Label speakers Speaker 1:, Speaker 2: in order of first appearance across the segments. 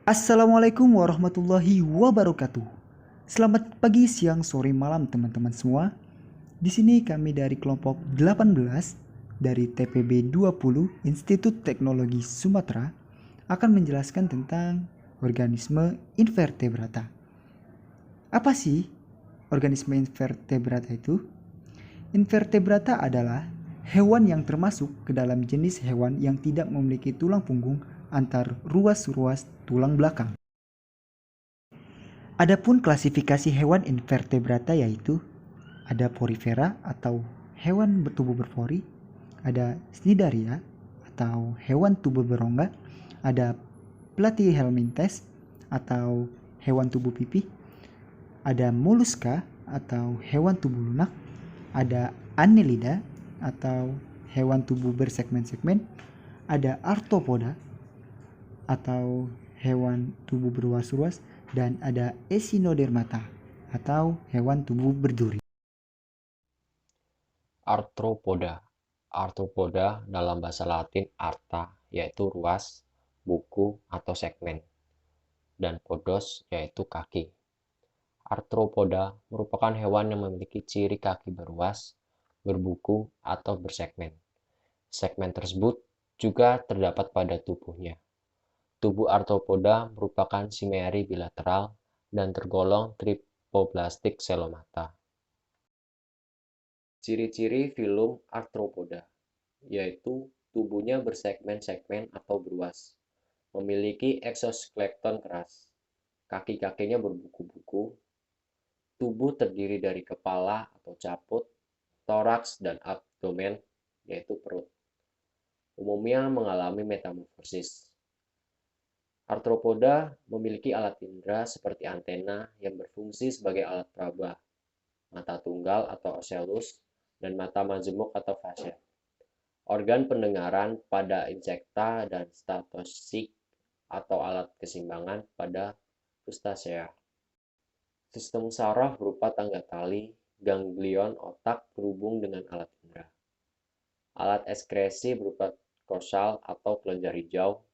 Speaker 1: Assalamualaikum warahmatullahi wabarakatuh. Selamat pagi, siang, sore, malam teman-teman semua. Di sini kami dari kelompok 18 dari TPB 20 Institut Teknologi Sumatera akan menjelaskan tentang organisme invertebrata. Apa sih organisme invertebrata itu? Invertebrata adalah hewan yang termasuk ke dalam jenis hewan yang tidak memiliki tulang punggung antar ruas-ruas tulang belakang. Adapun klasifikasi hewan invertebrata yaitu ada porifera atau hewan bertubuh berpori, ada cnidaria atau hewan tubuh berongga, ada platyhelminthes atau hewan tubuh pipih, ada molluska atau hewan tubuh lunak, ada annelida atau hewan tubuh bersegmen-segmen, ada arthropoda atau hewan tubuh berruas-ruas, dan ada Echinodermata atau hewan tubuh berduri.
Speaker 2: Arthropoda. Arthropoda dalam bahasa Latin artha yaitu ruas, buku atau segmen, dan podos yaitu kaki. Arthropoda merupakan hewan yang memiliki ciri kaki beruas, berbuku, atau bersegmen. Segmen tersebut juga terdapat pada tubuhnya. Tubuh arthropoda merupakan simeri bilateral dan tergolong tripoblastik selomata. Ciri-ciri filum Arthropoda yaitu tubuhnya bersegmen-segmen atau beruas, memiliki eksoskeleton keras, kaki-kakinya berbuku-buku, tubuh terdiri dari kepala atau caput, toraks dan abdomen yaitu perut. Umumnya mengalami metamorfosis. Arthropoda memiliki alat indera seperti antena yang berfungsi sebagai alat peraba, mata tunggal atau ocellus, dan mata majemuk atau fascia. Organ pendengaran pada insekta dan statosik atau alat keseimbangan pada crustacea. Sistem saraf berupa tangga tali, ganglion otak terhubung dengan alat indera. Alat ekskresi berupa korsal atau kelenjar hijau.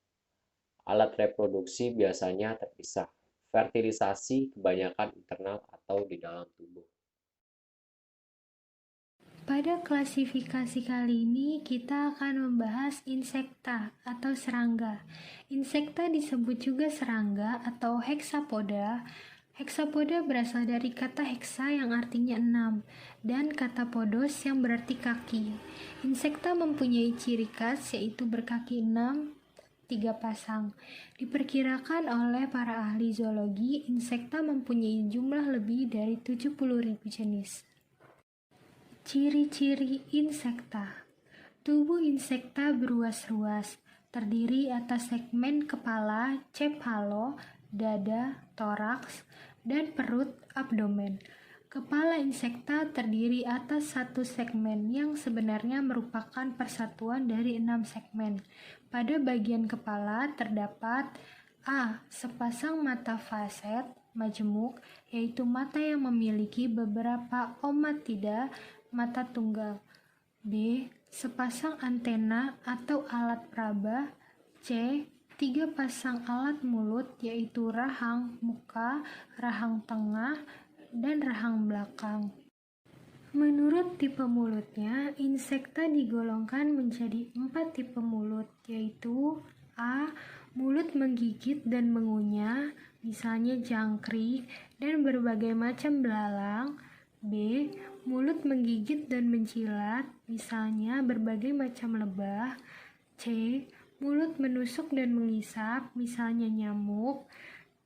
Speaker 2: Alat reproduksi biasanya terpisah. Fertilisasi kebanyakan internal atau di dalam tubuh.
Speaker 3: Pada klasifikasi kali ini kita akan membahas insekta atau serangga. Insekta disebut juga serangga atau hexapoda. Hexapoda berasal dari kata hexa yang artinya 6 dan kata podos yang berarti kaki. Insekta mempunyai ciri khas yaitu berkaki 6, 3 pasang. Diperkirakan oleh para ahli zoologi, insekta mempunyai jumlah lebih dari 70.000 jenis. Ciri-ciri insekta. Tubuh insekta beruas-ruas, terdiri atas segmen kepala, cephalo, dada, toraks, dan perut, abdomen. Kepala insekta terdiri atas satu segmen yang sebenarnya merupakan persatuan dari 6 segmen. Pada bagian kepala terdapat A. Sepasang mata faset majemuk, yaitu mata yang memiliki beberapa omatida mata tunggal. B. Sepasang antena atau alat peraba. C. 3 pasang alat mulut, yaitu rahang muka, rahang tengah, dan rahang belakang. Menurut tipe mulutnya, insekta digolongkan menjadi 4 tipe mulut, yaitu A. Mulut menggigit dan mengunyah, misalnya jangkrik dan berbagai macam belalang. B. Mulut menggigit dan menjilat, misalnya berbagai macam lebah. C. Mulut menusuk dan menghisap, misalnya nyamuk.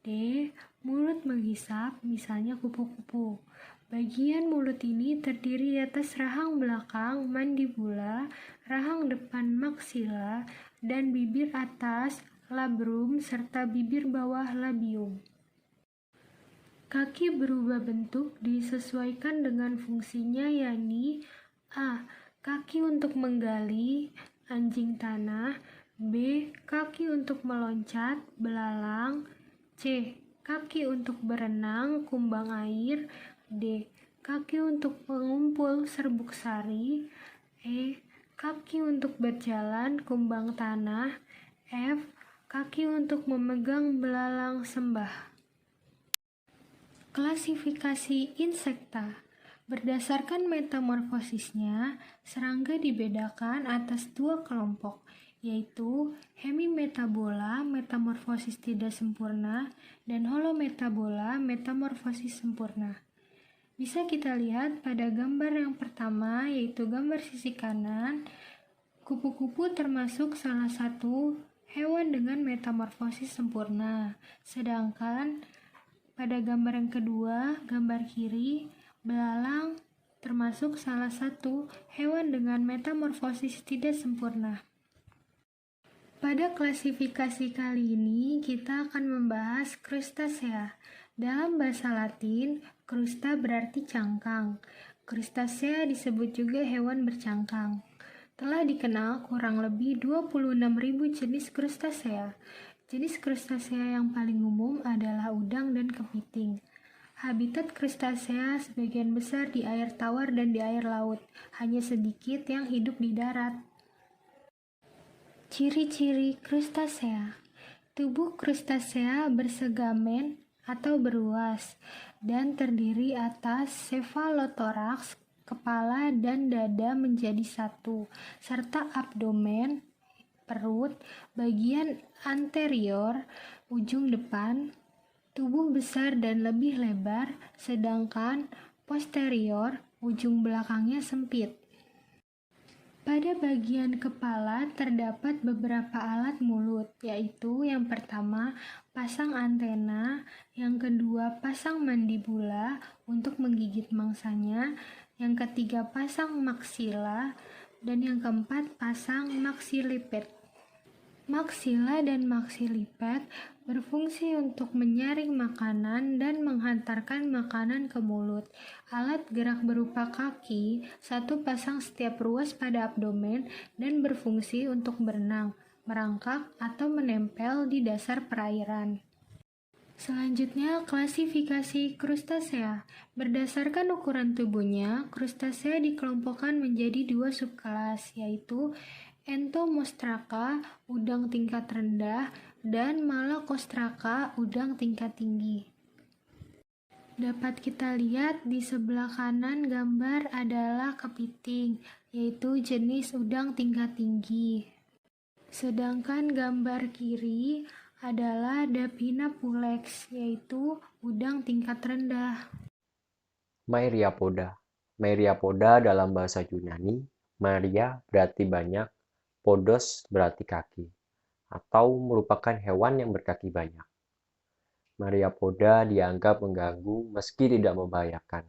Speaker 3: D. Mulut menghisap, misalnya kupu-kupu. Bagian mulut ini terdiri atas rahang belakang mandibula, rahang depan maksila, dan bibir atas labrum serta bibir bawah labium. Kaki berubah bentuk disesuaikan dengan fungsinya, yakni A. Kaki untuk menggali, anjing tanah. B. Kaki untuk meloncat, belalang. C. Kaki untuk berenang, kumbang air. D. Kaki untuk mengumpul, serbuk sari. E. Kaki untuk berjalan, kumbang tanah. F. kaki untuk memegang belalang sembah. Klasifikasi insekta. Berdasarkan metamorfosisnya, serangga dibedakan atas dua kelompok, yaitu hemimetabola metamorfosis tidak sempurna dan holometabola metamorfosis sempurna. Bisa kita lihat pada gambar yang pertama, yaitu gambar sisi kanan. Kupu-kupu termasuk salah satu hewan dengan metamorfosis sempurna. Sedangkan pada gambar yang kedua, gambar kiri, belalang termasuk salah satu hewan dengan metamorfosis tidak sempurna. Pada klasifikasi kali ini, kita akan membahas Crustacea. Dalam bahasa Latin, crusta berarti cangkang. Crustacea disebut juga hewan bercangkang. Telah dikenal kurang lebih 26.000 jenis Crustacea. Jenis Crustacea yang paling umum adalah udang dan kepiting. Habitat Crustacea sebagian besar di air tawar dan di air laut, hanya sedikit yang hidup di darat. Ciri-ciri Crustacea. Tubuh Crustacea bersegamen atau beruas dan terdiri atas cephalothoraks, kepala dan dada menjadi satu, serta abdomen, perut, bagian anterior, ujung depan, tubuh besar dan lebih lebar, sedangkan posterior, ujung belakangnya sempit. Pada bagian kepala terdapat beberapa alat mulut, yaitu yang pertama pasang antena, yang kedua pasang mandibula untuk menggigit mangsanya, yang ketiga pasang maksila, dan yang keempat pasang maksiliped. Maksila dan maksiliped berfungsi untuk menyaring makanan dan menghantarkan makanan ke mulut. Alat gerak berupa kaki, satu pasang setiap ruas pada abdomen dan berfungsi untuk berenang, merangkak, atau menempel di dasar perairan. Selanjutnya, klasifikasi Crustacea. Berdasarkan ukuran tubuhnya, Crustacea dikelompokkan menjadi dua subkelas, yaitu Entomostraka, udang tingkat rendah, dan Malacostraca, udang tingkat tinggi. Dapat kita lihat di sebelah kanan gambar adalah kepiting, yaitu jenis udang tingkat tinggi. Sedangkan gambar kiri adalah Dapina pulex, yaitu udang tingkat rendah.
Speaker 2: Myriapoda. Myriapoda dalam bahasa Yunani, Maria berarti banyak, podos berarti kaki, atau merupakan hewan yang berkaki banyak. Myriapoda dianggap mengganggu meski tidak membahayakan.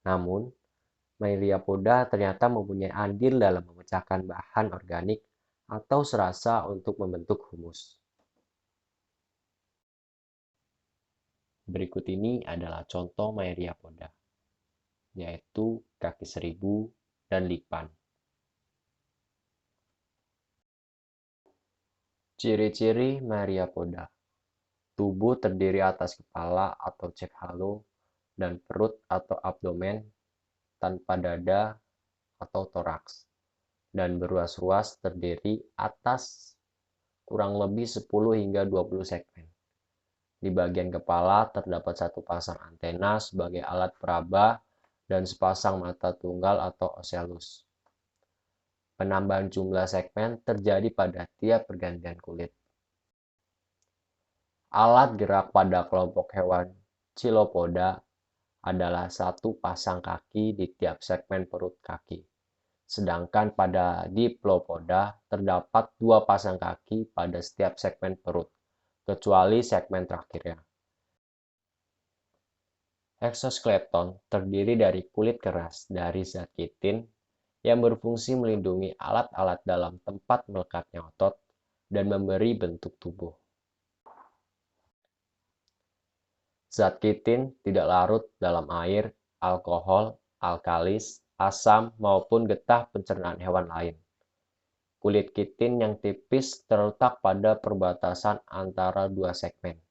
Speaker 2: Namun, Myriapoda ternyata mempunyai andil dalam memecahkan bahan organik atau serasa untuk membentuk humus. Berikut ini adalah contoh Myriapoda, yaitu kaki seribu dan lipan. Ciri-ciri Myriapoda. Tubuh terdiri atas kepala atau cephalo dan perut atau abdomen tanpa dada atau toraks, dan beruas-ruas terdiri atas kurang lebih 10 hingga 20 segmen. Di bagian kepala terdapat satu pasang antena sebagai alat peraba dan sepasang mata tunggal atau ocellus. Penambahan jumlah segmen terjadi pada tiap pergantian kulit. Alat gerak pada kelompok hewan Chilopoda adalah satu pasang kaki di tiap segmen perut kaki. Sedangkan pada Diplopoda terdapat dua pasang kaki pada setiap segmen perut, kecuali segmen terakhirnya. Exoskeleton terdiri dari kulit keras dari zat kitin yang berfungsi melindungi alat-alat dalam tempat melekatnya otot dan memberi bentuk tubuh. Zat kitin tidak larut dalam air, alkohol, alkalis, asam, maupun getah pencernaan hewan lain. Kulit kitin yang tipis terletak pada perbatasan antara dua segmen,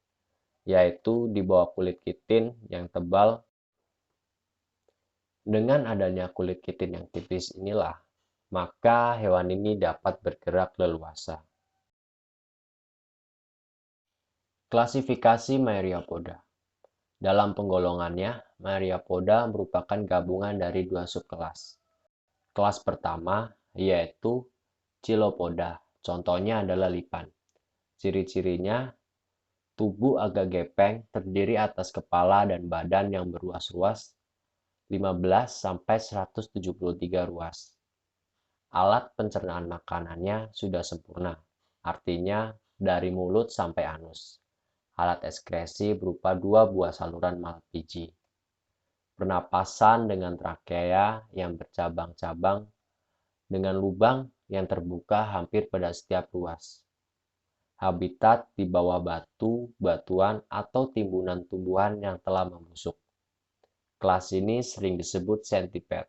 Speaker 2: yaitu di bawah kulit kitin yang tebal. Dengan adanya kulit kitin yang tipis inilah, maka hewan ini dapat bergerak leluasa. Klasifikasi Myriapoda. Dalam penggolongannya, Myriapoda merupakan gabungan dari dua subkelas. Kelas pertama yaitu Chilopoda, contohnya adalah lipan. Ciri-cirinya, tubuh agak gepeng, terdiri atas kepala dan badan yang berruas-ruas 15-173 ruas. Alat pencernaan makanannya sudah sempurna, artinya dari mulut sampai anus. Alat ekskresi berupa 2 buah saluran malpighi. Pernapasan dengan trakea yang bercabang-cabang dengan lubang yang terbuka hampir pada setiap ruas. Habitat di bawah batu, batuan, atau timbunan tumbuhan yang telah membusuk. Kelas ini sering disebut centipede.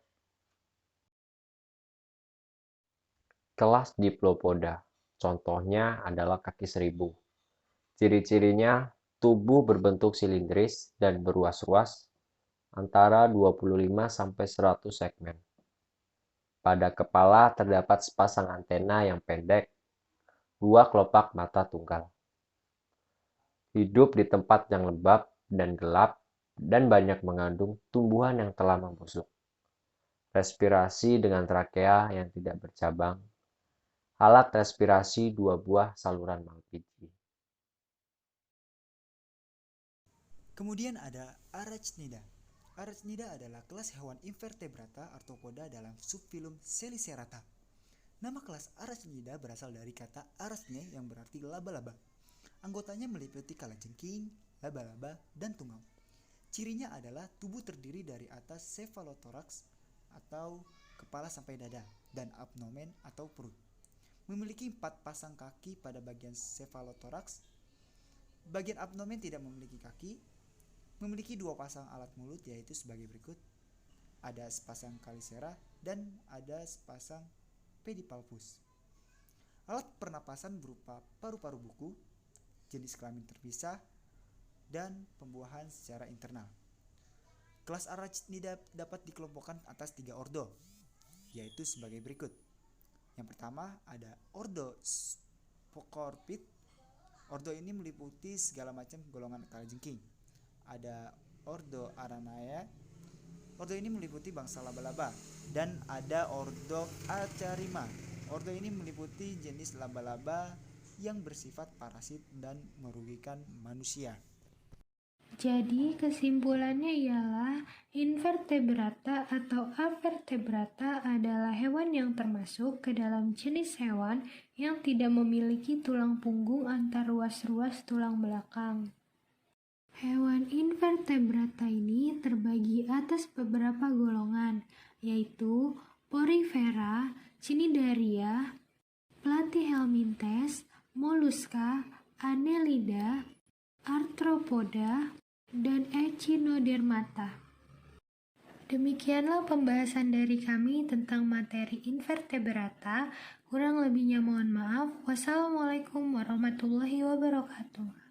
Speaker 2: Kelas Diplopoda, contohnya adalah kaki seribu. Ciri-cirinya, tubuh berbentuk silindris dan berruas-ruas antara 25-100 segmen. Pada kepala terdapat sepasang antena yang pendek, 2 kelopak mata tunggal. Hidup di tempat yang lembab dan gelap dan banyak mengandung tumbuhan yang telah membusuk. Respirasi dengan trakea yang tidak bercabang. Alat respirasi 2 buah saluran malpighi.
Speaker 1: Kemudian ada Arachnida. Arachnida adalah kelas hewan invertebrata arthropoda dalam subfilum Selicerata. Nama kelas Arachnida berasal dari kata arachne yang berarti laba-laba. Anggotanya meliputi kalajengking, laba-laba, dan tungau. Cirinya adalah tubuh terdiri dari atas cephalothorax atau kepala sampai dada dan abdomen atau perut. Memiliki 4 pasang kaki pada bagian cephalothorax. Bagian abdomen tidak memiliki kaki. Memiliki 2 pasang alat mulut yaitu sebagai berikut. Ada sepasang kalisera dan ada sepasang pedipalpus. Alat pernapasan berupa paru-paru buku, jenis kelamin terpisah, dan pembuahan secara internal. Kelas Arachnida dapat dikelompokkan atas 3 ordo, yaitu sebagai berikut. Yang pertama ada ordo Spocorpid. Ordo ini meliputi segala macam golongan kalajengking. Ada ordo Aranaea. Ordo ini meliputi bangsa laba-laba. Dan ada ordo Acarima. Ordo ini meliputi jenis laba-laba yang bersifat parasit dan merugikan manusia.
Speaker 3: Jadi kesimpulannya ialah invertebrata atau avertebrata adalah hewan yang termasuk ke dalam jenis hewan yang tidak memiliki tulang punggung antar ruas-ruas tulang belakang. Hewan invertebrata ini terbagi atas beberapa golongan, yaitu Porifera, Cnidaria, Platyhelminthes, Mollusca, Annelida, Arthropoda, dan Echinodermata. Demikianlah pembahasan dari kami tentang materi invertebrata. Kurang lebihnya mohon maaf. Wassalamualaikum warahmatullahi wabarakatuh.